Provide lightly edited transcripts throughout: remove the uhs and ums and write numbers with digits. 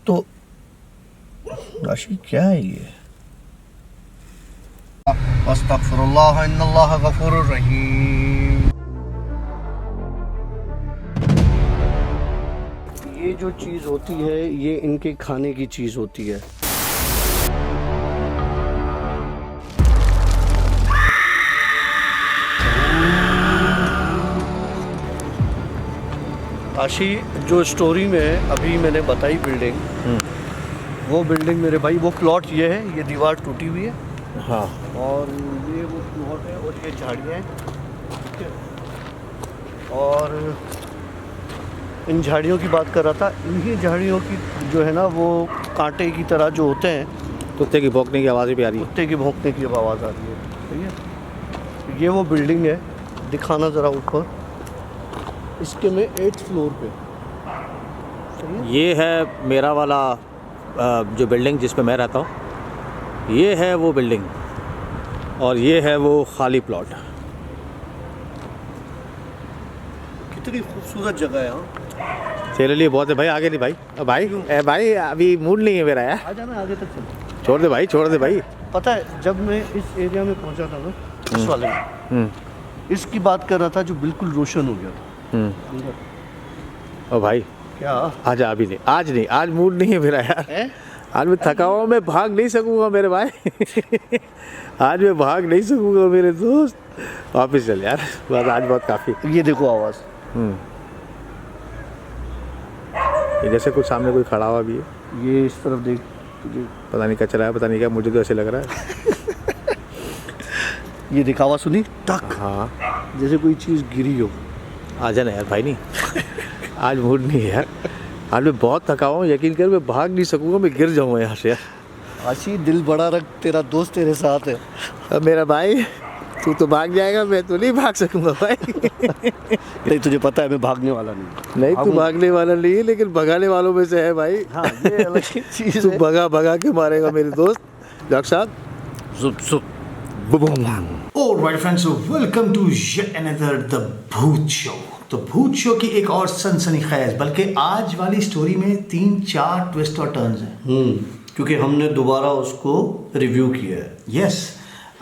तो आशी क्या है ये? अस्तगफिरुल्लाह इन्नल्लाह गफूरुर रहीम। ये जो चीज़ होती है ये इनके खाने की चीज़ होती है। आशी, जो स्टोरी में अभी मैंने बताई बिल्डिंग, वो बिल्डिंग मेरे भाई, वो प्लॉट ये है, ये दीवार टूटी हुई है। हाँ, और ये वो प्लॉट है और ये झाड़ियाँ हैं, ठीक है। और इन झाड़ियों की बात कर रहा था, इन्हीं झाड़ियों की जो है ना वो कांटे की तरह जो होते हैं, कुत्ते की भौंकने की आवाज़ भी आ रही है। कुत्ते की भौंकने की आवाज़ आ रही है, ठीक है। ये वो बिल्डिंग है, दिखाना ज़रा ऊपर, इसके में 8th फ्लोर पे, सही है? ये है मेरा वाला जो बिल्डिंग जिस पे मैं रहता हूँ, ये है वो बिल्डिंग और ये है वो खाली प्लॉट। कितनी खूबसूरत जगह है। हाँ, तेरे लिए बहुत है भाई, आगे नहीं भाई। भाई अभी मूड नहीं है मेरा यार। आ जाना, आगे तक चल। छोड़ दे भाई, छोड़ दे भाई। पता है, जब मैं इस एरिया में पहुंचा था ना, इस वाले में, इसकी बात कर रहा था जो बिल्कुल रोशन हो गया था। ओ भाई क्या? आजा, अभी नहीं, आज मूड नहीं है मेरा यार। आज मैं थका हुआ, मैं भाग नहीं सकूंगा मेरे भाई। आज मैं भाग नहीं सकूंगा मेरे दोस्त। वापिस चल यार, बस आज बहुत काफ़ी। ये देखो आवाज़। ये जैसे कुछ सामने कोई खड़ा हुआ भी है। ये इस तरफ देख, तुझे पता नहीं कचरा है, पता नहीं क्या, मुझे तो ऐसे लग रहा है। ये दिखावा सुनी टक, हाँ, जैसे कोई चीज़ गिरी हो। आजा ना यार भाई, नहीं आज मूड नहीं है यार। आज मैं बहुत थका हुआ हूँ, यकीन कर मैं भाग नहीं सकूंगा, मैं गिर जाऊंगा यहाँ से यार। आशी, दिल बड़ा रख, तेरा दोस्त तेरे साथ है। अब मेरा भाई, तू तो भाग जाएगा, मैं तो नहीं भाग सकूंगा भाई। नहीं, तुझे पता है मैं भागने वाला नहीं। तू भागने वाला नहीं है, लेकिन भगाने वालों में से है भाई। हाँ, ये अलग चीज़ तू है। भगा के मारेगा मेरे दोस्त। डॉक्टर साहब, जुप जुप। Alright friends, so welcome to yet another The भूत शो। तो भूत शो की एक और सनसनीखेज, बल्कि आज वाली स्टोरी में 3-4 ट्विस्ट और टर्न्स हैं। क्योंकि हमने दोबारा उसको रिव्यू किया है। यस,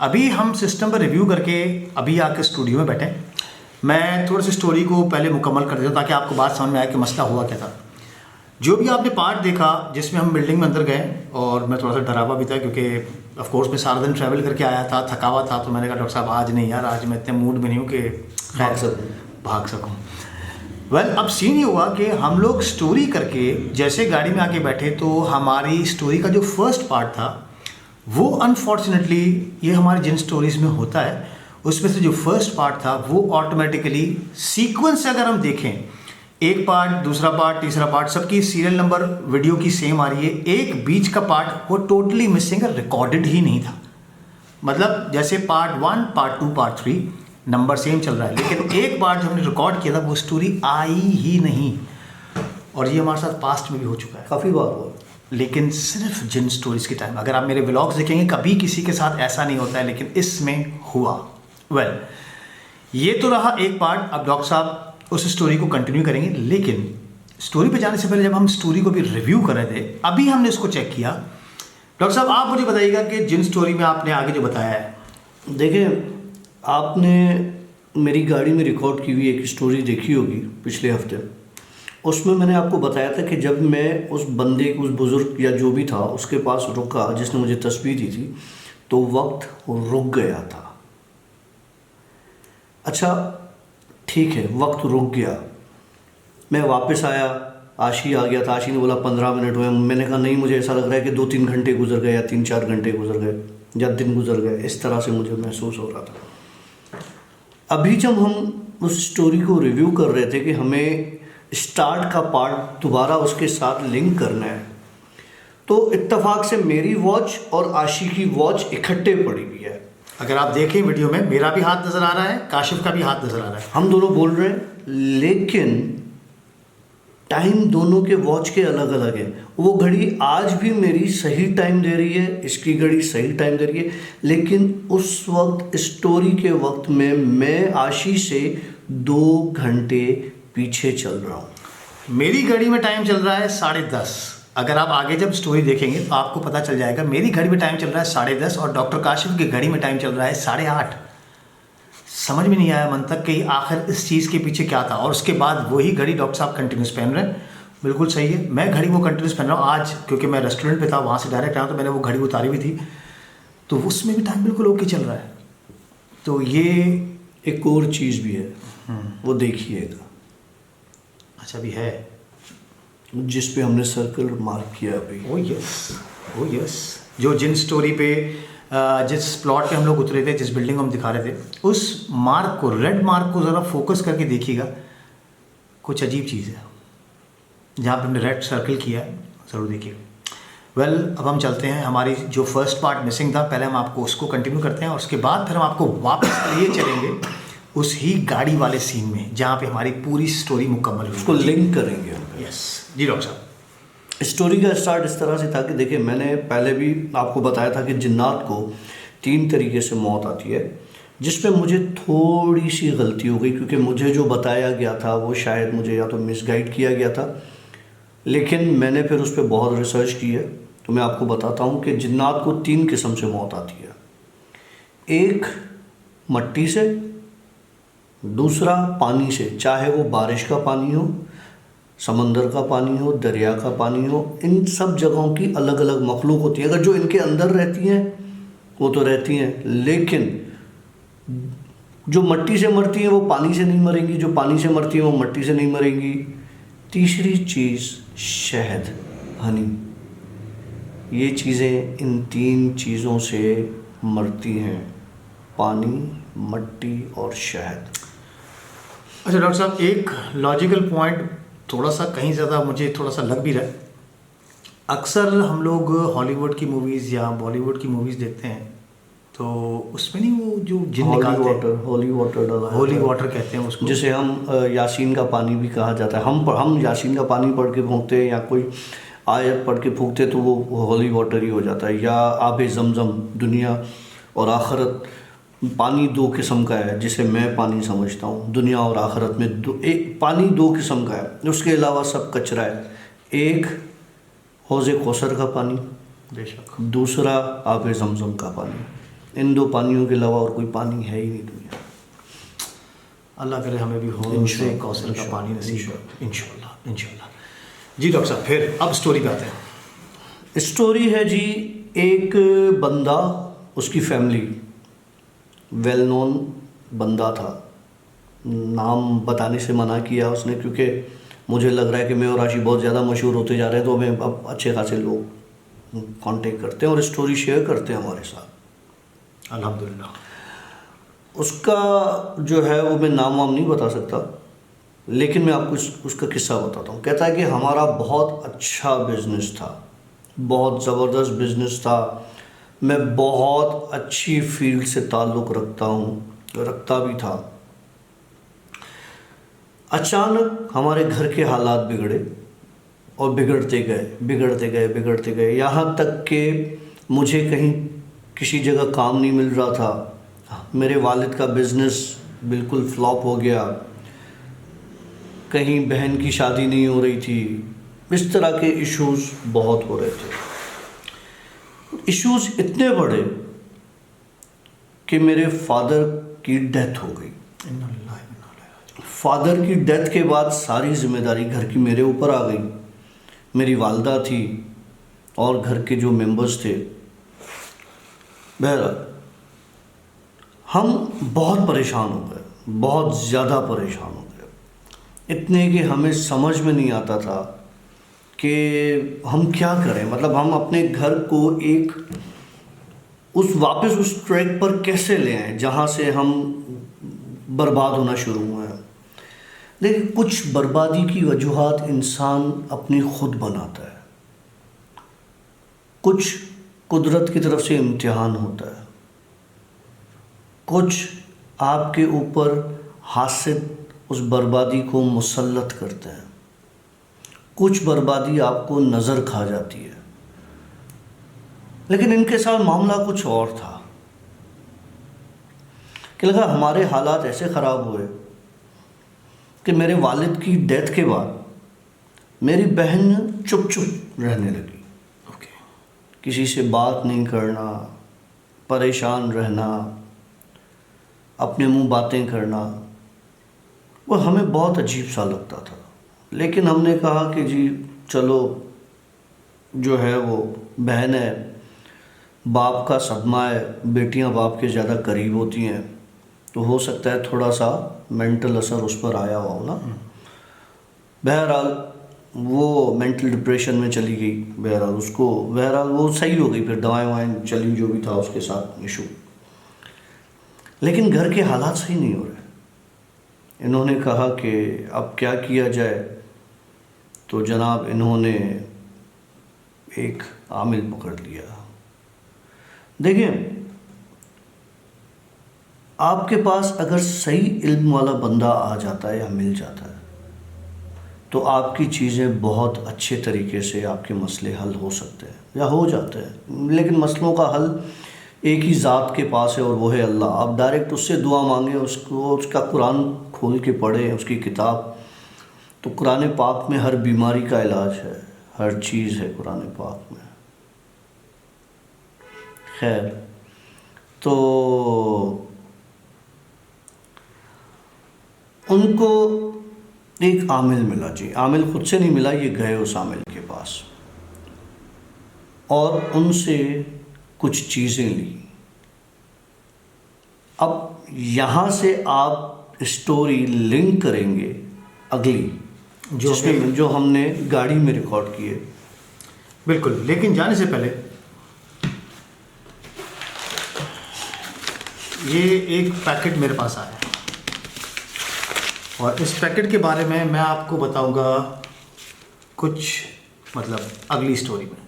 अभी हम सिस्टम पर रिव्यू करके अभी आके स्टूडियो में बैठे। मैं थोड़ी सी स्टोरी को पहले मुकम्मल कर देता हूँ ताकि आपको बात समझ में आए कि मसला हुआ क्या था। जो भी आपने पार्ट देखा जिसमें हम बिल्डिंग में अंदर गए, और मैं थोड़ा सा डरावा भी था क्योंकि ऑफ कोर्स मैं सारा दिन ट्रैवल करके आया था, थका हुआ था। तो मैंने कहा डॉक्टर साहब आज नहीं यार, आज मैं इतने मूड में नहीं हूँ कि भाग सकूँ। वेल, अब सीन ये हुआ कि हम लोग स्टोरी करके जैसे गाड़ी में आके बैठे तो हमारी स्टोरी का जो फर्स्ट पार्ट था वो अनफॉर्चुनेटली, ये हमारी जिन स्टोरीज में होता है उसमें से जो फर्स्ट पार्ट था वो ऑटोमेटिकली सीक्वेंस से अगर हम देखें, एक पार्ट, दूसरा पार्ट, तीसरा पार्ट, सबकी सीरियल नंबर वीडियो की सेम आ रही है। एक बीच का पार्ट वो टोटली मिसिंग है, रिकॉर्डेड ही नहीं था। मतलब जैसे part 1, part 2, part 3 number same चल रहा है, लेकिन एक पार्ट जो हमने रिकॉर्ड किया था वो स्टोरी आई ही नहीं। और ये हमारे साथ पास्ट में भी हो चुका है, काफ़ी बार हुआ। लेकिन सिर्फ जिन स्टोरीज के टाइम। अगर आप मेरे व्लॉग्स देखेंगे कभी किसी के साथ ऐसा नहीं होता है, लेकिन इसमें हुआ। वेल, ये तो रहा एक पार्ट। अब डॉक्टर साहब उस स्टोरी को कंटिन्यू करेंगे, लेकिन स्टोरी पे जाने से पहले जब हम स्टोरी को भी रिव्यू कर रहे थे, अभी हमने इसको चेक किया। डॉक्टर साहब आप मुझे बताइएगा कि जिन स्टोरी में आपने आगे जो बताया है, देखिए, आपने मेरी गाड़ी में रिकॉर्ड की हुई एक स्टोरी देखी होगी पिछले हफ्ते। उसमें मैंने आपको बताया था कि जब मैं उस बंदे, उस बुज़ुर्ग या जो भी था उसके पास रुका जिसने मुझे तस्वीर दी थी, तो वक्त रुक गया था। अच्छा ठीक है, वक्त रुक गया। मैं वापस आया, आशी आ गया था। आशी ने बोला 15 मिनट हुए। मैंने कहा नहीं, मुझे ऐसा लग रहा है कि 2-3 घंटे गुजर गए या 3-4 घंटे गुजर गए या दिन गुजर गए। इस तरह से मुझे महसूस हो रहा था। अभी जब हम उस स्टोरी को रिव्यू कर रहे थे कि हमें स्टार्ट का पार्ट दोबारा उसके साथ लिंक करना है, तो इत्तेफाक से मेरी वॉच और आशी की वॉच इकट्ठे पड़ी हुई है। अगर आप देखें वीडियो में मेरा भी हाथ नज़र आ रहा है, काशिफ का भी हाथ नज़र आ रहा है, हम दोनों बोल रहे हैं, लेकिन टाइम दोनों के वॉच के अलग अलग है। वो घड़ी आज भी मेरी सही टाइम दे रही है, इसकी घड़ी सही टाइम दे रही है, लेकिन उस वक्त स्टोरी के वक्त में मैं आशी से 2 घंटे पीछे चल रहा हूँ। मेरी घड़ी में टाइम चल रहा है 10:30 अगर आप आगे जब स्टोरी देखेंगे तो आपको पता चल जाएगा। मेरी घड़ी में टाइम चल रहा है 10:30 और डॉक्टर काशिफ की घड़ी में टाइम चल रहा है 8:30। समझ में नहीं आया मन तक कि आखिर इस चीज़ के पीछे क्या था। और उसके बाद वही घड़ी डॉक्टर साहब कंटिन्यूस पहन रहे हैं। बिल्कुल सही है, मैं घड़ी वो कंटिन्यूस पहन रहा हूँ आज, क्योंकि मैं रेस्टोरेंट पे था, वहाँ से डायरेक्ट आया तो मैंने वो घड़ी उतारी हुई थी, तो उसमें भी टाइम बिल्कुल ओके चल रहा है। तो ये एक और चीज़ भी है, वो देखिएगा, अच्छा भी है, जिस पे हमने सर्कल मार्क किया अभी। ओ यस, जो जिन स्टोरी पे जिस प्लॉट पे हम लोग उतरे थे, जिस बिल्डिंग को हम दिखा रहे थे, उस मार्क को, रेड मार्क को ज़रा फोकस करके देखिएगा, कुछ अजीब चीज़ है जहाँ पे हमने रेड सर्कल किया है, ज़रूर देखिएगा। वेल, अब हम चलते हैं, हमारी जो फर्स्ट पार्ट मिसिंग था, पहले हम आपको उसको कंटिन्यू करते हैं और उसके बाद फिर हम आपको वापस लिए चलेंगे उस ही गाड़ी वाले सीन में जहाँ पे हमारी पूरी स्टोरी मुकम्मल हुई। उसको लिंक करेंगे हम। यस जी डॉक्टर साहब। स्टोरी का स्टार्ट इस तरह से था कि देखिए, मैंने पहले भी आपको बताया था कि जिन्नात को 3 तरीके से मौत आती है, जिसमें मुझे थोड़ी सी गलती हो गई, क्योंकि मुझे जो बताया गया था वो शायद मुझे या तो मिसगाइड किया गया था, लेकिन मैंने फिर उस पर बहुत रिसर्च की है। तो मैं आपको बताता हूँ कि जिन्नात को 3 किस्म से मौत आती है। एक मट्टी से, दूसरा पानी से, चाहे वो बारिश का पानी हो, समंदर का पानी हो, दरिया का पानी हो, इन सब जगहों की अलग अलग मखलूक होती है। अगर जो इनके अंदर रहती हैं वो तो रहती हैं, लेकिन जो मट्टी से मरती हैं वो पानी से नहीं मरेंगी, जो पानी से मरती हैं वो मट्टी से नहीं मरेंगी। तीसरी चीज़ शहद, हनी, ये चीज़ें इन 3 चीज़ों से मरती हैं, पानी, मट्टी और शहद। अच्छा डॉक्टर साहब, एक लॉजिकल पॉइंट थोड़ा सा कहीं ज़्यादा मुझे थोड़ा सा लग भी रहा है। अक्सर हम लोग हॉलीवुड की मूवीज़ या बॉलीवुड की मूवीज़ देखते हैं, तो उसमें नहीं वो जो जिन निकालते हैं, होली वाटर डाला, होली वाटर कहते हैं उसको, जिसे हम यासीन का पानी भी कहा जाता है। हम यासीन का पानी पढ़ के फूंकते हैं या कोई आयत पढ़ के फूंकते तो वो होली वाटर ही हो जाता है। या आबे ज़मज़म, दुनिया और आखिरत, पानी 2 किस्म का है जिसे मैं पानी समझता हूँ। दुनिया और आखिरत में एक पानी 2 किस्म का है, उसके अलावा सब कचरा है। एक हौज़े कौसर का पानी, बेशक, दूसरा आबे ज़मज़म का पानी। इन 2 पानियों के अलावा और कोई पानी है ही नहीं दुनिया। अल्लाह करे हमें भी हो से कौसर का पानी नसीब हो, इंशाल्लाह इंशाल्लाह। जी डॉक्टर साहब, फिर अब स्टोरी पे आते हैं। स्टोरी है जी, एक बंदा, उसकी फैमिली, वेल नोन बंदा था, नाम बताने से मना किया उसने, क्योंकि मुझे लग रहा है कि मैं और आशी बहुत ज़्यादा मशहूर होते जा रहे हैं, तो हमें अब अच्छे खासे लोग कांटेक्ट करते हैं और स्टोरी शेयर करते हैं हमारे साथ, अल्हम्दुलिल्लाह। उसका जो है वो मैं नाम वाम नहीं बता सकता, लेकिन मैं आपको उसका किस्सा बताता हूँ। कहता है कि हमारा बहुत अच्छा बिजनेस था, बहुत ज़बरदस्त बिजनेस था, मैं बहुत अच्छी फील्ड से ताल्लुक़ रखता भी था। अचानक हमारे घर के हालात बिगड़े और बिगड़ते गए, यहाँ तक कि मुझे कहीं किसी जगह काम नहीं मिल रहा था। मेरे वालिद का बिज़नेस बिल्कुल फ्लॉप हो गया, कहीं बहन की शादी नहीं हो रही थी, इस तरह के इश्यूज़ बहुत हो रहे थे। इश्यूज़ इतने बड़े कि मेरे फादर की डेथ हो गई। फादर की डेथ के बाद सारी जिम्मेदारी घर की मेरे ऊपर आ गई। मेरी वालदा थी और घर के जो मेंबर्स थे। बहरहाल हम बहुत परेशान हो गए, बहुत ज़्यादा परेशान हो गए, इतने कि हमें समझ में नहीं आता था कि हम क्या करें। मतलब हम अपने घर को वापस उस ट्रैक पर कैसे ले आएं जहाँ से हम बर्बाद होना शुरू हुए हैं। देखिए, कुछ बर्बादी की वजूहात इंसान अपनी खुद बनाता है, कुछ कुदरत की तरफ से इम्तिहान होता है, कुछ आपके ऊपर हासिद उस बर्बादी को मुसल्लत करते हैं, कुछ बर्बादी आपको नज़र खा जाती है। लेकिन इनके साथ मामला कुछ और था कि लगा हमारे हालात ऐसे ख़राब हुए कि मेरे वालिद की डेथ के बाद मेरी बहन चुप रहने लगी। ओके। किसी से बात नहीं करना, परेशान रहना, अपने मुंह बातें करना, वो हमें बहुत अजीब सा लगता था। लेकिन हमने कहा कि जी चलो, जो है वो बहन है, बाप का सदमा है, बेटियां बाप के ज़्यादा करीब होती हैं, तो हो सकता है थोड़ा सा मेंटल असर उस पर आया हो ना। बहरहाल वो मेंटल डिप्रेशन में चली गई। बहरहाल वो सही हो गई, फिर दवाएं ववाएं चली, जो भी था उसके साथ इशू। लेकिन घर के हालात सही नहीं हो रहे। इन्होंने कहा कि अब क्या किया जाए, तो जनाब इन्होंने एक आमिल पकड़ लिया। देखिए, आपके पास अगर सही इल्म वाला बंदा आ जाता है या मिल जाता है, तो आपकी चीज़ें बहुत अच्छे तरीके से, आपके मसले हल हो सकते हैं या हो जाते हैं। लेकिन मसलों का हल एक ही ज़ात के पास है और वो है अल्लाह। आप डायरेक्ट उससे दुआ मांगें, उसका कुरान खोल के पढ़ें, उसकी किताब। तो कुरान पाक में हर बीमारी का इलाज है, हर चीज़ है कुरान पाक में। खैर, तो उनको एक आमिल मिला जी। आमिल खुद से नहीं मिला, ये गए उस आमिल के पास और उनसे कुछ चीज़ें ली। अब यहाँ से आप स्टोरी लिंक करेंगे अगली, जो हमने गाड़ी में रिकॉर्ड की है। बिल्कुल। लेकिन जाने से पहले ये एक पैकेट मेरे पास आया है और इस पैकेट के बारे में मैं आपको बताऊंगा कुछ, मतलब अगली स्टोरी में।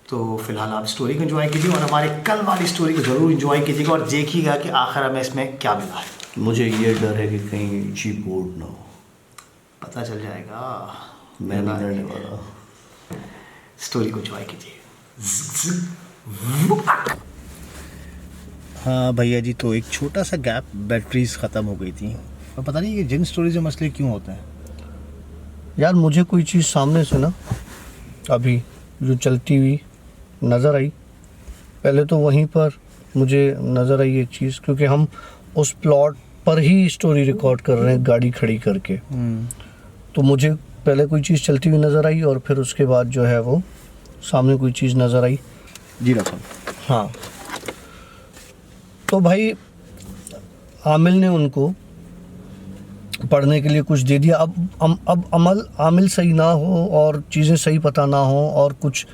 तो फिलहाल आप स्टोरी को एंजॉय कीजिए और हमारे कल वाली स्टोरी को ज़रूर एंजॉय कीजिएगा और देखिएगा कि आखिर में इसमें क्या मिला है। मुझे ये डर है कि कहीं जी बोर्ड ना हो। पता चल जाएगा, मैं नहीं डरने वाला। स्टोरी को एंजॉय कीजिए। हाँ भैया जी, तो एक छोटा सा गैप, बैटरीज ख़त्म हो गई थी और पता नहीं ये जिन स्टोरीज में मसले क्यों होते हैं। यार मुझे कोई चीज़ सामने से ना अभी जो चलती हुई नज़र आई। पहले तो वहीं पर मुझे नज़र आई एक चीज़, क्योंकि हम उस प्लॉट पर ही स्टोरी रिकॉर्ड कर रहे हैं गाड़ी खड़ी करके। तो मुझे पहले कोई चीज़ चलती हुई नज़र आई और फिर उसके बाद जो है वो सामने कोई चीज़ नज़र आई। जी डॉक्टर। हाँ, तो भाई आमिल ने उनको पढ़ने के लिए कुछ दे दिया। अब आमिल सही ना हो और चीज़ें सही पता ना हो और कुछ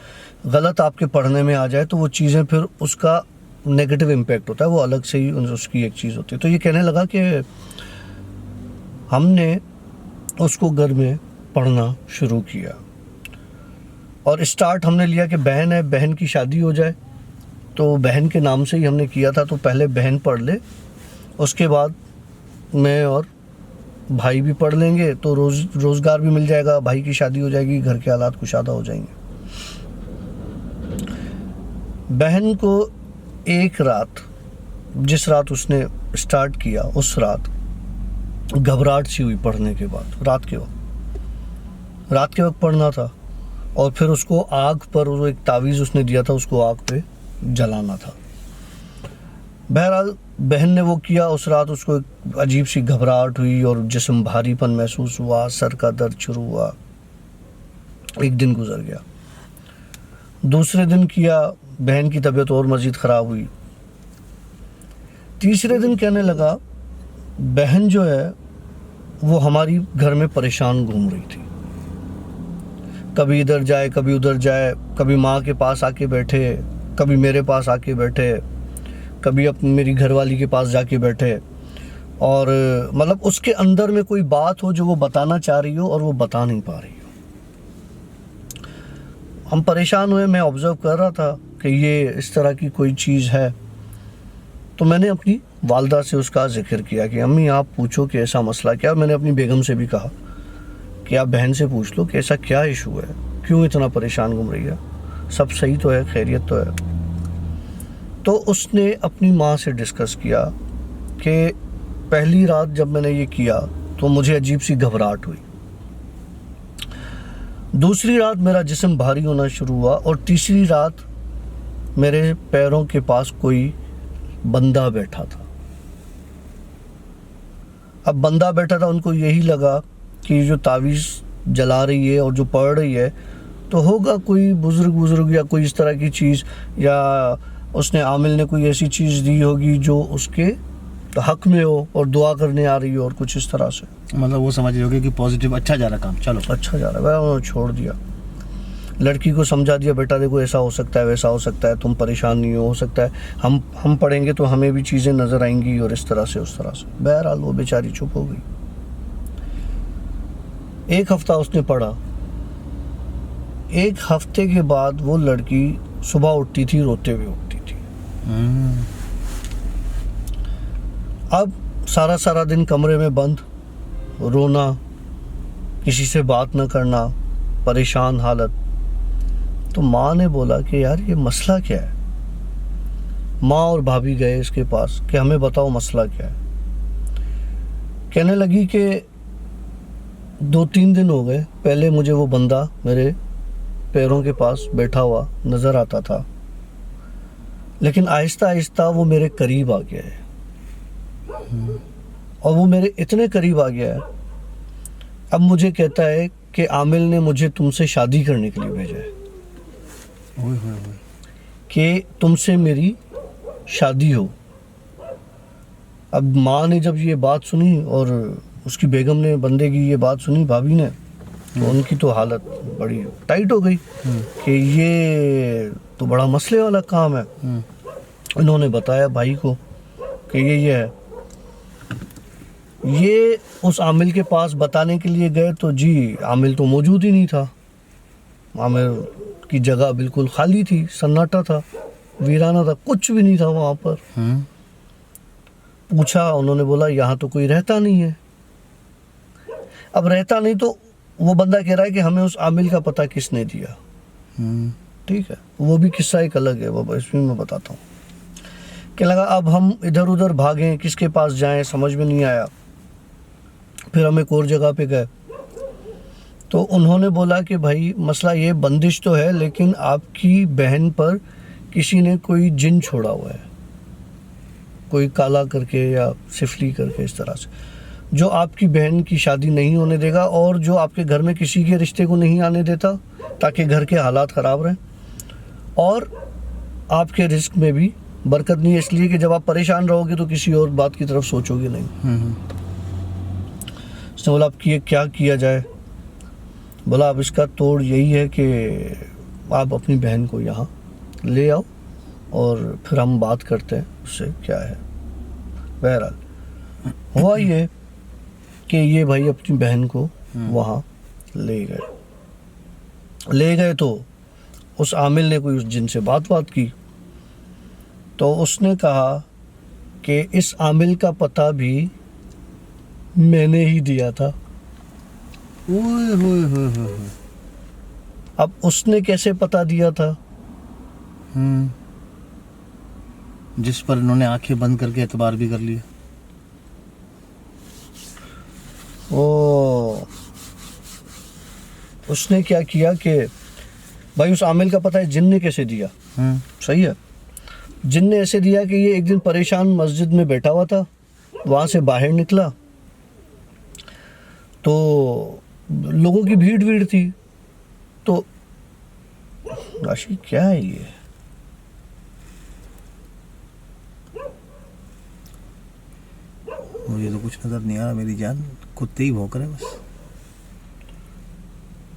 गलत आपके पढ़ने में आ जाए, तो वो चीज़ें फिर उसका नेगेटिव इम्पैक्ट होता है, वो अलग से ही उसकी एक चीज़ होती है। तो ये कहने लगा कि हमने उसको घर में पढ़ना शुरू किया और स्टार्ट हमने लिया कि बहन है, बहन की शादी हो जाए, तो बहन के नाम से ही हमने किया था। तो पहले बहन पढ़ ले, उसके बाद मैं और भाई भी पढ़ लेंगे, तो रोज़गार भी मिल जाएगा, भाई की शादी हो जाएगी, घर के हालात कुशादा हो जाएंगे। बहन को एक रात, जिस रात उसने स्टार्ट किया, उस रात घबराहट सी हुई पढ़ने के बाद। रात के वक्त पढ़ना था और फिर उसको आग पर, वो एक तावीज़ उसने दिया था, उसको आग पे जलाना था। बहरहाल बहन ने वो किया। उस रात उसको एक अजीब सी घबराहट हुई और जिस्म भारीपन महसूस हुआ, सर का दर्द शुरू हुआ। एक दिन गुजर गया। दूसरे दिन किया, बहन की तबीयत और मज़ीद ख़राब हुई। तीसरे दिन कहने लगा बहन जो है वो हमारी घर में परेशान घूम रही थी, कभी इधर जाए कभी उधर जाए, कभी माँ के पास आके बैठे, कभी मेरे पास आके बैठे, कभी मेरी घरवाली के पास जाके बैठे। और मतलब उसके अंदर में कोई बात हो जो वो बताना चाह रही हो और वो बता नहीं पा रही हो। हम परेशान हुए। मैं ऑब्ज़र्व कर रहा था कि ये इस तरह की कोई चीज़ है। तो मैंने अपनी वालदा से उसका जिक्र किया कि अम्मी आप पूछो कि ऐसा मसला क्या। मैंने अपनी बेगम से भी कहा कि आप बहन से पूछ लो कि ऐसा क्या इशू है, क्यों इतना परेशान घूम रही है, सब सही तो है, खैरियत तो है। तो उसने अपनी माँ से डिस्कस किया कि पहली रात जब मैंने ये किया तो मुझे अजीब सी घबराहट हुई दूसरी रात मेरा जिस्म भारी होना शुरू हुआ और तीसरी रात मेरे पैरों के पास कोई बंदा बैठा था। अब बंदा बैठा था, उनको यही लगा कि जो तावीज़ जला रही है और जो पढ़ रही है तो होगा कोई बुजुर्ग या कोई इस तरह की चीज़, या उसने आमिल ने कोई ऐसी चीज़ दी होगी जो उसके हक में हो और दुआ करने आ रही हो और कुछ इस तरह से। मतलब वो समझ रहे होगे कि पॉजिटिव अच्छा जा रहा काम, चलो अच्छा जा रहा है। वह उन्होंने छोड़ दिया। लड़की को समझा दिया, बेटा देखो ऐसा हो सकता है, वैसा हो सकता है, तुम परेशान नहीं हो सकता है, हम पढ़ेंगे तो हमें भी चीज़ें नज़र आएंगी और इस तरह से उस तरह से। बहरहाल वो बेचारी चुप हो गई। 1 हफ्ता उसने पढ़ा। 1 हफ्ते के बाद वो लड़की सुबह उठती थी, रोते हुए उठती थी। अब सारा दिन कमरे में बंद, रोना, किसी से बात न करना, परेशान हालत। तो माँ ने बोला कि यार ये मसला क्या है। माँ और भाभी गए इसके पास कि हमें बताओ मसला क्या है। कहने लगी कि 2-3 दिन हो गए, पहले मुझे वो बंदा मेरे पैरों के पास बैठा हुआ नज़र आता था, लेकिन आहिस्ता आहिस्ता वो मेरे करीब आ गया है। और वो मेरे इतने करीब आ गया है, अब मुझे कहता है कि आमिल ने मुझे तुमसे शादी करने के लिए भेजा है, कि तुमसे मेरी शादी हो। अब माँ ने जब ये बात सुनी और उसकी बेगम ने, बंदे की ये बात सुनी, भाभी ने, तो उनकी तो हालत बड़ी टाइट हो गई कि ये तो बड़ा मसले वाला काम है। इन्होंने बताया भाई को कि ये है। ये उस आमिल के पास बताने के लिए गए तो जी आमिल तो मौजूद ही नहीं था। आमिल की जगह बिल्कुल खाली थी, सन्नाटा था, वीराना था, कुछ भी नहीं था वहाँ पर। पूछा, उन्होंने बोला यहाँ तो कोई रहता नहीं है। अब रहता नहीं तो वो बंदा कह रहा है कि हमें उस आमिल का पता किसने दिया। ठीक है, वो भी किस्सा एक अलग है, वो इसमें मैं बताता हूँ। कि लगा अब हम इधर उधर भागें, किसके पास जाएं, समझ में नहीं आया। फिर हम एक और जगह पे गए तो उन्होंने बोला कि भाई मसला ये, बंदिश तो है लेकिन आपकी बहन पर किसी ने कोई जिन छोड़ा हुआ है, कोई काला करके या सिफली करके इस तरह से, जो आपकी बहन की शादी नहीं होने देगा और जो आपके घर में किसी के रिश्ते को नहीं आने देता ताकि घर के हालात ख़राब रहें, और आपके रिस्क में भी बरकत नहीं है, इसलिए कि जब आप परेशान रहोगे तो किसी और बात की तरफ सोचोगे नहीं। उसने बोला अब क्या किया जाए। बोला अब इसका तोड़ यही है कि आप अपनी बहन को यहाँ ले आओ और फिर हम बात करते हैं उससे क्या है। बहरहाल हुआ ये कि ये भाई अपनी बहन को वहाँ ले गए तो उस आमिल ने कोई उस जिन से बात की तो उसने कहा कि इस आमिल का पता भी मैंने ही दिया था। अब उसने कैसे पता दिया था? जिस पर इन्होंने आंखें बंद करके एतबार भी कर लिया। उसने क्या किया कि भाई उस आमिल का पता है जिन ने कैसे दिया। सही है, जिन ने ऐसे दिया कि ये एक दिन परेशान मस्जिद में बैठा हुआ था, वहाँ से बाहर निकला तो लोगों की भीड़ थी, तो राशि क्या है ये? मुझे तो कुछ नजर नहीं आ रहा मेरी जान, कुत्ते ही भौंक रहे बस।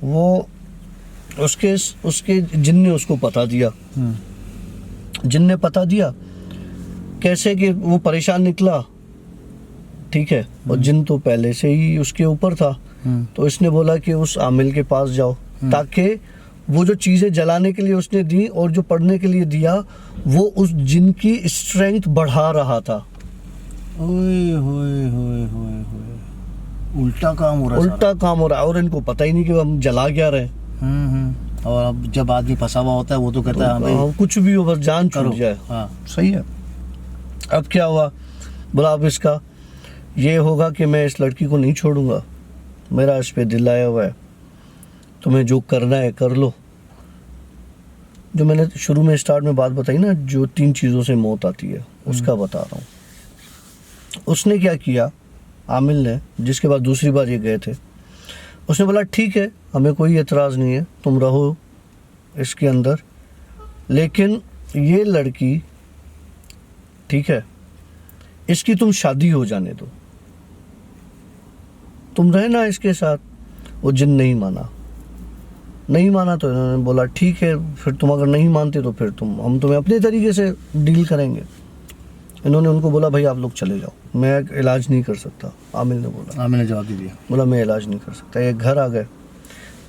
वो उसके जिन ने उसको पता दिया। जिन ने पता दिया कैसे कि वो परेशान निकला, ठीक है, और जिन तो पहले से ही उसके ऊपर था। तो इसने बोला कि उस आमिल के पास जाओ ताकि वो जो चीज़ें जलाने के लिए उसने दी और जो पढ़ने के लिए दिया वो उस जिन की स्ट्रेंथ बढ़ा रहा था। ओए होए होए होए होए, उल्टा काम हो रहा है और इनको पता ही नहीं कि हम जला क्या रहे। और अब जब आदमी फंसा हुआ होता है वो तो कहता है हाँ भाई कुछ भी हो, बस जान छूट जाए। हाँ सही है। अब क्या हुआ? बोला अब इसका ये होगा कि मैं इस लड़की को नहीं छोड़ूंगा, मेरा इस पे दिल आया हुआ है। तुम्हें जो करना है कर लो। जो मैंने शुरू में स्टार्ट में बात बताई ना, जो 3 चीज़ों से मौत आती है, उसका बता रहा हूँ। उसने क्या किया, आमिल ने, जिसके बाद दूसरी बार ये गए थे, उसने बोला ठीक है, हमें कोई एतराज़ नहीं है, तुम रहो इसके अंदर, लेकिन ये लड़की, ठीक है, इसकी तुम शादी हो जाने दो, तुम रहना इसके साथ। वो जिन नहीं माना तो इन्होंने बोला ठीक है, फिर तुम अगर नहीं मानते तो फिर हम तुम्हें अपने तरीके से डील करेंगे। इन्होंने उनको बोला भाई आप लोग चले जाओ, मैं इलाज नहीं कर सकता। आमिल ने बोला, आमिल ने जवाब दे दिया, बोला मैं इलाज नहीं कर सकता। ये घर आ गए,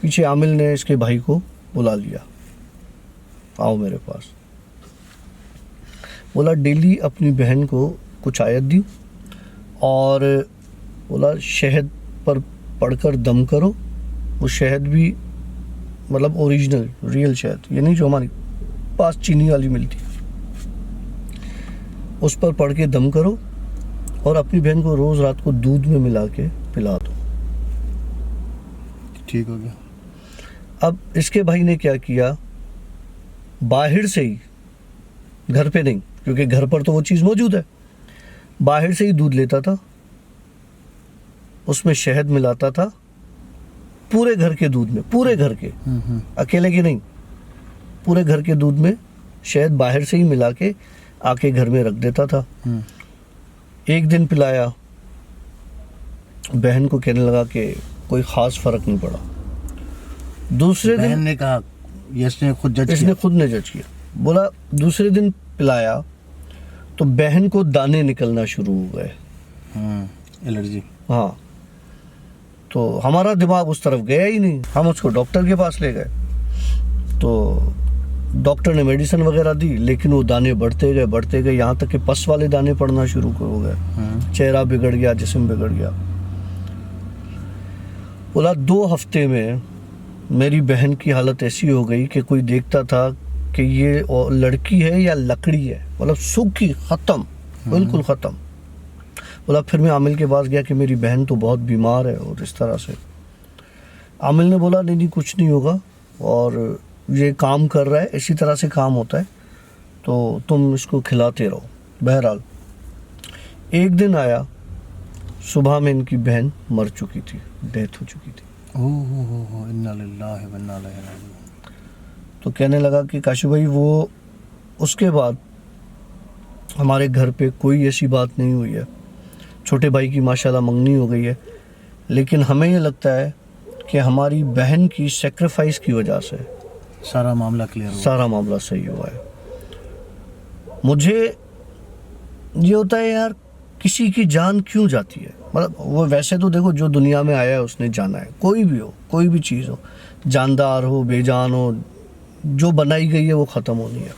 पीछे आमिल ने इसके भाई को बुला लिया, आओ मेरे पास। बोला डेली अपनी बहन को कुछ आयत दी और बोला शहद पर पढ़कर दम करो। वो शहद भी मतलब ओरिजिनल रियल शहद, ये नहीं जो हमारे पास चीनी वाली मिलती, उस पर पढ़ के दम करो और अपनी बहन को रोज़ रात को दूध में मिला के पिला दो। ठीक हो गया। अब इसके भाई ने क्या किया, बाहर से ही, घर पे नहीं, क्योंकि घर पर तो वो चीज़ मौजूद है, बाहर से ही दूध लेता था, उसमें शहद मिलाता था, पूरे घर के दूध में, पूरे घर के, अकेले के नहीं, पूरे घर के दूध में शहद बाहर से ही मिला के आके घर में रख देता था। एक दिन पिलाया, बहन को कहने लगा कि कोई ख़ास फ़र्क नहीं पड़ा। दूसरे दिन बहन ने कहा, इसने खुद जज इसने किया। खुद ने जज किया, बोला दूसरे दिन पिलाया तो बहन को दाने निकलना शुरू हो गए। एलर्जी। हाँ, तो हमारा दिमाग उस तरफ गया ही नहीं, हम उसको डॉक्टर के पास ले गए। तो डॉक्टर ने मेडिसिन वगैरह दी, लेकिन वो दाने बढ़ते गए, यहाँ तक कि पस वाले दाने पड़ना शुरू हो गए। चेहरा बिगड़ गया, जिस्म बिगड़ गया। बोला 2 हफ्ते में मेरी बहन की हालत ऐसी हो गई कि कोई देखता था कि ये लड़की है या लकड़ी है, मतलब सूखी, ख़त्म, बिल्कुल ख़त्म। बोला फिर मैं आमिल के पास गया कि मेरी बहन तो बहुत बीमार है और इस तरह से। आमिल ने बोला नहीं कुछ नहीं होगा, और ये काम कर रहा है, इसी तरह से काम होता है, तो तुम इसको खिलाते रहो। बहरहाल एक दिन आया, सुबह में इनकी बहन मर चुकी थी, डेथ हो चुकी थी। ओह, इन्ना लिल्लाहि व इन्ना इलैहि राजिऊन। तो कहने लगा कि काशू भाई, वो उसके बाद हमारे घर पे कोई ऐसी बात नहीं हुई है। छोटे भाई की माशाल्लाह मंगनी हो गई है, लेकिन हमें ये लगता है कि हमारी बहन की सेक्रीफाइस की वजह से सारा मामला क्लियर हुआ। सारा मामला सही हुआ है। मुझे ये होता है यार, किसी की जान क्यों जाती है? मतलब वो वैसे तो देखो, जो दुनिया में आया है उसने जाना है, कोई भी हो, कोई भी चीज़ हो, जानदार हो, बेजान हो, जो बनाई गई है वो ख़त्म होनी है।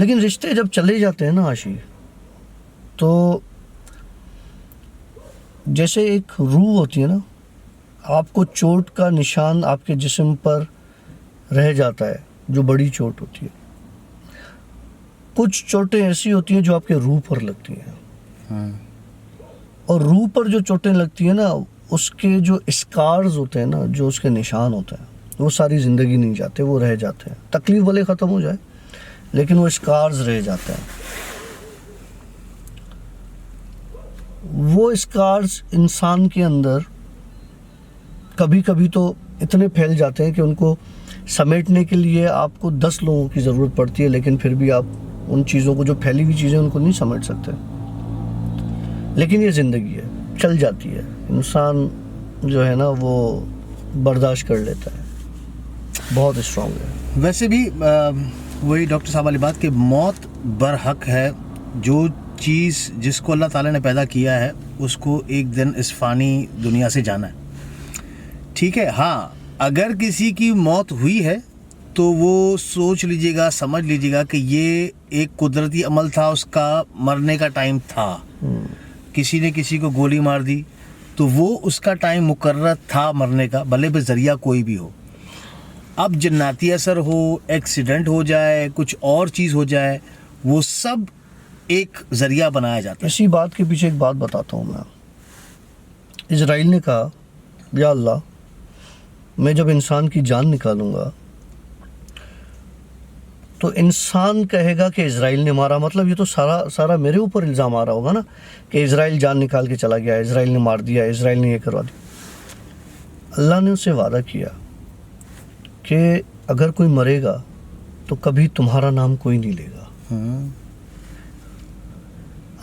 लेकिन रिश्ते जब चले जाते हैं ना आशी, तो जैसे एक रूह होती है ना, आपको चोट का निशान आपके जिस्म पर रह जाता है, जो बड़ी चोट होती है। कुछ चोटें ऐसी होती हैं जो आपके रूह पर लगती हैं, और रूह पर जो चोटें लगती हैं ना, उसके जो स्कार्स होते हैं ना, जो उसके निशान होते हैं, वो सारी ज़िंदगी नहीं जाते, वो रह जाते हैं। तकलीफ भले ख़त्म हो जाए, लेकिन वो स्कार्स रह जाते हैं। वो स्कार्स इंसान के अंदर कभी कभी तो इतने फैल जाते हैं कि उनको समेटने के लिए आपको 10 लोगों की ज़रूरत पड़ती है, लेकिन फिर भी आप उन चीज़ों को, जो फैली हुई चीज़ें, उनको नहीं समेट सकते। लेकिन ये ज़िंदगी है, चल जाती है, इंसान जो है ना वो बर्दाश्त कर लेता है, बहुत स्ट्रॉन्ग है। वैसे भी वही डॉक्टर साहब वाली बात कि मौत बरहक है। जो चीज़ जिसको अल्लाह ताला ने पैदा किया है उसको एक दिन इस फ़ानी दुनिया से जाना है, ठीक है। हाँ, अगर किसी की मौत हुई है तो वो सोच लीजिएगा, समझ लीजिएगा कि ये एक कुदरती अमल था, उसका मरने का टाइम था। किसी ने किसी को गोली मार दी तो वो उसका टाइम मुकर्रर था मरने का, भले भी ज़रिया कोई भी हो। अब जन्नती असर हो, एक्सीडेंट हो जाए, कुछ और चीज़ हो जाए, वो सब एक ज़रिया बनाया जाता है। इसी बात के पीछे एक बात बताता हूँ मैं। इजराइल ने कहा, या अल्लाह, मैं जब इंसान की जान निकालूंगा तो इंसान कहेगा कि इजराइल ने मारा, मतलब ये तो सारा मेरे ऊपर इल्ज़ाम आ रहा होगा ना कि इजराइल जान निकाल के चला गया, इजराइल ने मार दिया, इजराइल ने ये करवा दिया। अल्लाह ने उससे वादा किया कि अगर कोई मरेगा तो कभी तुम्हारा नाम कोई नहीं लेगा।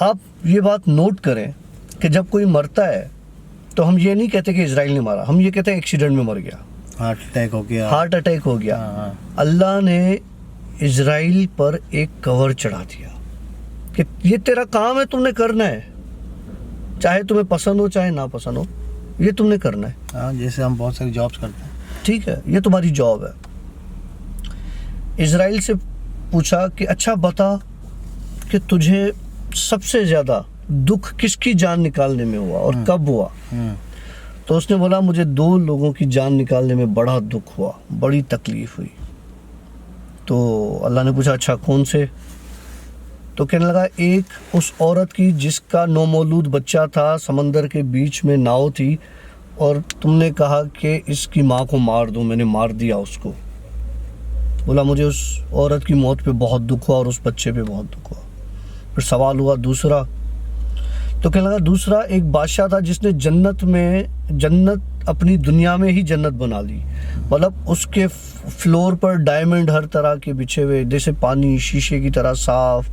आप ये बात नोट करें कि जब कोई मरता है तो हम ये नहीं कहते कि इजराइल ने मारा, हम ये कहते हैं एक्सीडेंट में मर गया, हार्ट अटैक हो गया, हार्ट अटैक हो गया। हाँ। अल्लाह ने इजराइल पर एक कवर चढ़ा दिया कि ये तेरा काम है, तुमने करना है, चाहे तुम्हें पसंद हो चाहे ना पसंद हो, ये तुमने करना है। हाँ, जैसे हम बहुत सारी जॉब्स करते हैं, ठीक है, ये तुम्हारी जॉब है। इजराइल से पूछा कि अच्छा बता कि तुझे सबसे ज़्यादा दुख किसकी जान निकालने में हुआ और कब हुआ? तो उसने बोला मुझे 2 लोगों की जान निकालने में बड़ा दुख हुआ, बड़ी तकलीफ हुई। तो अल्लाह ने पूछा अच्छा कौन से? तो कहने लगा एक उस औरत की जिसका नौमौलूद बच्चा था, समंदर के बीच में नाव थी और तुमने कहा कि इसकी माँ को मार दूँ, मैंने मार दिया उसको। बोला मुझे उस औरत की मौत पे बहुत दुख हुआ और उस बच्चे पे बहुत दुख हुआ। फिर सवाल हुआ दूसरा, तो कहने लगा दूसरा एक बादशाह था जिसने जन्नत अपनी दुनिया में ही जन्नत बना ली, मतलब उसके फ्लोर पर डायमंड हर तरह के बिछे हुए, जैसे पानी शीशे की तरह साफ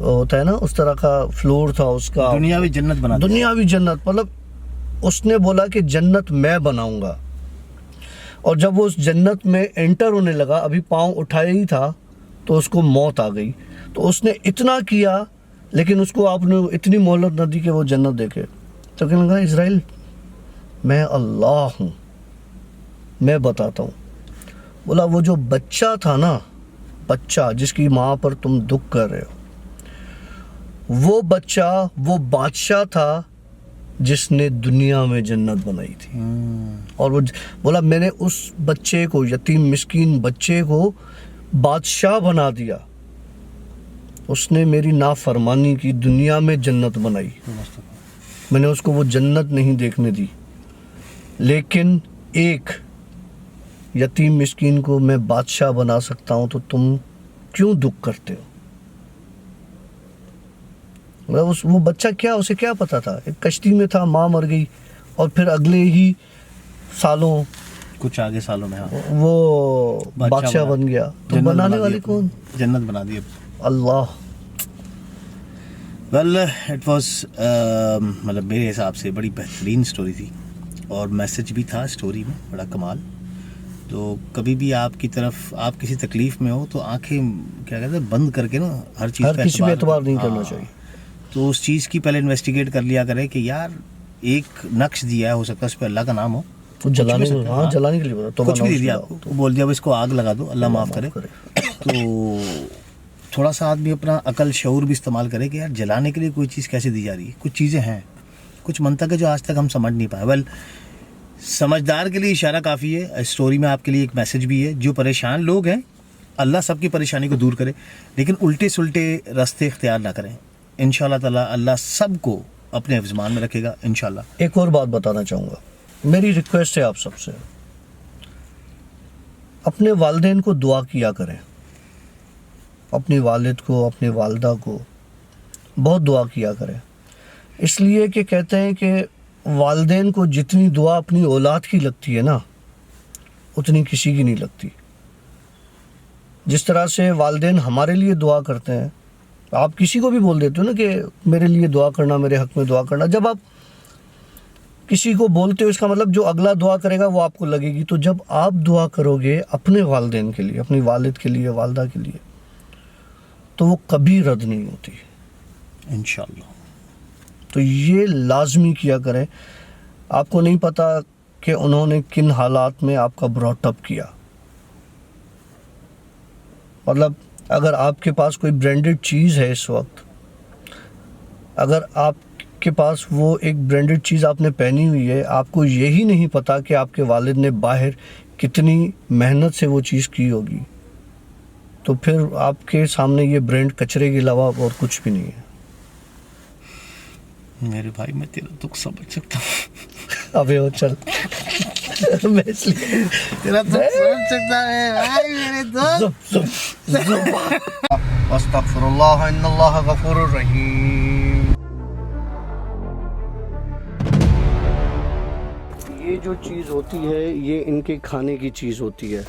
होता है ना, उस तरह का फ्लोर था उसका। दुनियावी जन्नत बना दिया। दुनियावी जन्नत, मतलब उसने बोला कि जन्नत मैं बनाऊंगा। और जब वो उस जन्नत में एंटर होने लगा, अभी पाँव उठाया ही था तो उसको मौत आ गई। तो उसने इतना किया लेकिन उसको आपने इतनी मोहलत न दी कि वो जन्नत देखे। तो कहने लगा इजराइल मैं अल्लाह हूँ, मैं बताता हूँ। बोला वो जो बच्चा था ना, बच्चा जिसकी माँ पर तुम दुख कर रहे हो, वो बच्चा वो बादशाह था जिसने दुनिया में जन्नत बनाई थी। और वो बोला मैंने उस बच्चे को, यतीम मिस्कीन बच्चे को बादशाह बना दिया, उसने मेरी नाफरमानी की, दुनिया में जन्नत बनाई, मैंने उसको वो जन्नत नहीं देखने दी। लेकिन एक यतीम मिस्कीन को मैं बादशाह बना सकता हूँ, तो तुम क्यों दुख करते हो? मतलब वो बच्चा क्या, उसे क्या पता था? एक कश्ती में था, माँ मर गई और फिर अगले ही सालों, कुछ आगे सालों में, हाँ, वो बादशाह बन गया। तो बनाने वाले कौन? जन्नत बना दी अल्लाह। वेल इट वाज मतलब मेरे हिसाब से बड़ी बेहतरीन स्टोरी थी और मैसेज भी था स्टोरी में, बड़ा कमाल। तो कभी भी आपकी तरफ आप किसी तकलीफ में हो तो आंखें क्या कहते हैं बंद करके ना हर चीज़ हर किसी पे एतबार नहीं करना चाहिए। तो उस चीज़ की पहले इन्वेस्टिगेट कर लिया करें कि यार एक नक्श दिया है, हो सकता है उस पर अल्लाह का नाम हो, तो जलाने के, हाँ जलाने के लिए बोला, तो कुछ भी दे दिया आपको, तो बोल दिया अब इसको आग लगा दो, अल्लाह माफ़ करे। तो थोड़ा सा आदमी अपना अकल शऊर भी इस्तेमाल करे कि यार जलाने के लिए कोई चीज़ कैसे दी जा रही है। कुछ चीज़ें हैं, कुछ मंतक है जो आज तक हम समझ नहीं पाए। वेल समझदार के लिए इशारा काफ़ी है। स्टोरी में आपके लिए एक मैसेज भी है, जो परेशान लोग हैं अल्लाह सबकी परेशानी को दूर करे, लेकिन उल्टे सुल्टे रास्ते इख्तियार ना करें। इंशाल्लाह ताला अल्लाह सबको अपने हिफ्ज़-मान में रखेगा इंशाल्लाह। एक और बात बताना चाहूँगा, मेरी रिक्वेस्ट है आप सबसे, अपने वालिदैन को दुआ किया करें, अपनी वालिद को, अपनी वालदा को बहुत दुआ किया करें। इसलिए कि कहते हैं कि वालिदैन को जितनी दुआ अपनी औलाद की लगती है ना, उतनी किसी की नहीं लगती। जिस तरह से वालिदैन हमारे लिए दुआ करते हैं, आप किसी को भी बोल देते हो ना कि मेरे लिए दुआ करना, मेरे हक़ में दुआ करना। जब आप किसी को बोलते हो इसका मतलब जो अगला दुआ करेगा वो आपको लगेगी। तो जब आप दुआ करोगे अपने वालिदैन के लिए, अपनी वालिद के लिए, वालदा के लिए, तो वो कभी रद्द नहीं होती इंशाल्लाह। तो ये लाजमी किया करें। आपको नहीं पता कि उन्होंने किन हालात में आपका ब्रॉटअप किया। मतलब अगर आपके पास कोई ब्रांडेड चीज़ है इस वक्त, अगर आपके पास वो एक ब्रांडेड चीज़ आपने पहनी हुई है, आपको यही नहीं पता कि आपके वालिद ने बाहर कितनी मेहनत से वो चीज़ की होगी, तो फिर आपके सामने ये ब्रांड कचरे के अलावा और कुछ भी नहीं है। मेरे भाई मैं तेरा दुख समझ सकता हूँ। अबे वो चल। मैं इसलिए तेरा तो सोच सकता है भाई मेरे दोस्त। अस्तगफिरुल्लाह इन्नल्लाह गफूरुर रहीम। ये जो चीज़ होती है ये इनके खाने की चीज़ होती है।